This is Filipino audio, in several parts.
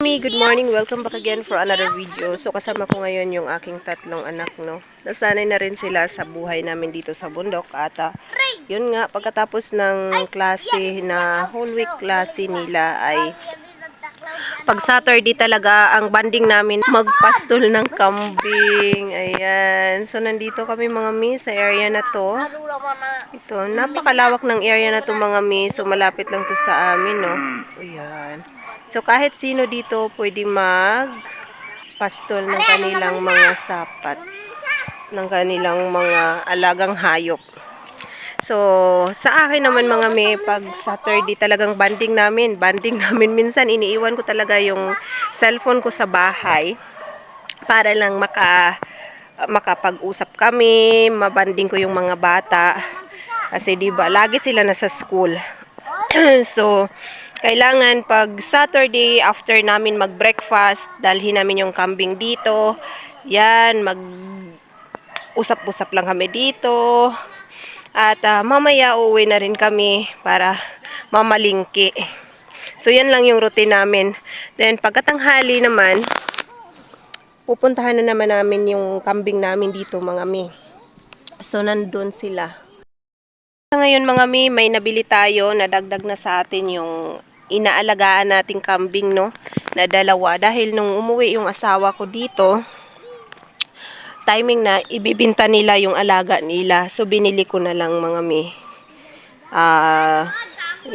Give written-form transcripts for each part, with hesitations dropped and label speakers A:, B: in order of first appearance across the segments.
A: Good morning. Welcome back again for another video. So kasama ko ngayon yung aking tatlong anak, no. Nasanay na rin sila sa buhay namin dito sa bundok at yun nga pagkatapos ng klase na whole week klase nila ay pag Saturday talaga ang banding namin magpastol ng kambing. Ayan. So nandito kami mga miss sa area na to. Ito, napakalawak ng area na to mga miss. So malapit lang to sa amin, no. Ayan. So, kahit sino dito pwede magpastol ng kanilang mga sapat, ng kanilang mga alagang hayop. So, sa akin naman mga may, pag Saturday talagang banding namin. Banding namin minsan, iniiwan ko talaga yung cellphone ko sa bahay para lang makapag-usap kami, mabanding ko yung mga bata. Kasi diba, lagi sila nasa school. So, kailangan pag Saturday after namin mag-breakfast, dalhin namin yung kambing dito. Yan, mag-usap-usap lang kami dito. At mamaya uuwi na rin kami para mamalingki. So yan lang yung routine namin. Then pagkatanghali naman, pupuntahan na naman namin yung kambing namin dito mga mi. So nandun sila. Ngayon mga mi, may nabili tayo na dagdag na sa atin yung inaalagaan nating kambing, no, na dalawa. Dahil nung umuwi yung asawa ko dito, timing na ibibinta nila yung alaga nila. So binili ko na lang mga mi.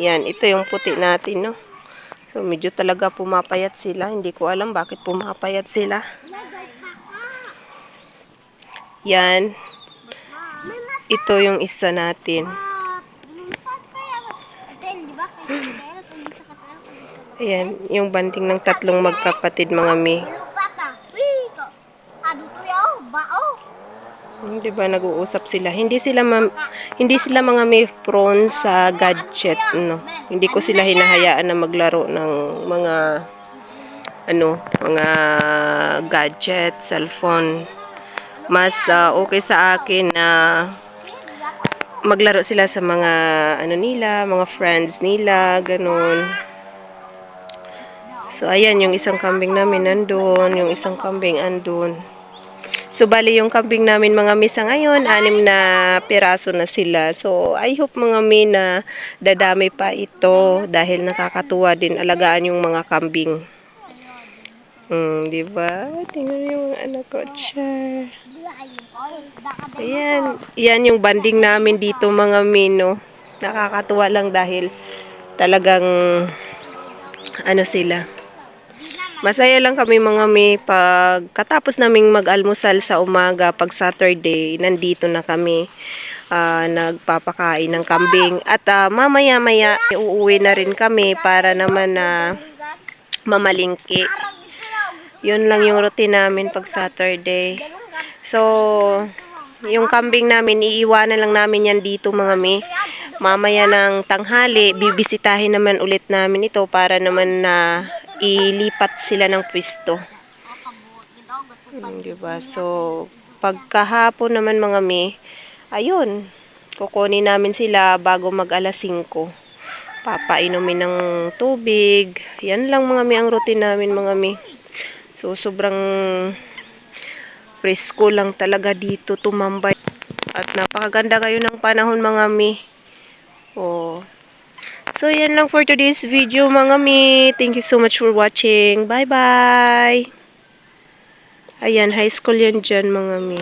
A: Yan, ito yung puti natin, no. So medyo talaga pumapayat sila. Hindi ko alam bakit pumapayat sila. Yan. Ito yung isa natin. Ayan, yung banding ng tatlong magkapatid mga mi. Diba nag-uusap sila. Hindi sila mga may prone sa gadget, no. Hindi ko sila hinahayaan na maglaro ng mga mga gadget, cellphone. Mas okay sa akin na maglaro sila sa mga nila, mga friends nila, ganun. So, ayan, yung isang kambing namin nandun, yung isang kambing andun. So, bali yung kambing namin mga misa ngayon, 6 na piraso na sila. So, I hope mga mi na dadami pa ito dahil nakakatuwa din alagaan yung mga kambing. Diba? Tingnan yung anak ko siya. Ayan. Yan yung banding namin dito mga mi, no. Nakakatuwa lang dahil talagang sila. Masaya lang kami mga mi pag katapos naming mag-almusal sa umaga pag Saturday, nandito na kami nagpapakain ng kambing at mamaya-maya uuwi na rin kami para naman na mamalingki. Yun lang yung routine namin pag Saturday. So, yung kambing namin iiwanan lang namin yan dito mga mi. Mamaya ng tanghali, bibisitahin naman ulit namin ito para naman na ilipat sila ng pwesto. Diba? So, pagkahapon naman mga mi, ayun, kukunin namin sila bago mag alas 5. Papainumin ng tubig. Yan lang mga mi ang routine namin mga mi. So, sobrang presko lang talaga dito tumambay. At napakaganda kayo ng panahon mga mi. Oh. So, yan lang for today's video mga mi. Thank you so much for watching. Bye-bye. Ayan, high school yan dyan mga mi.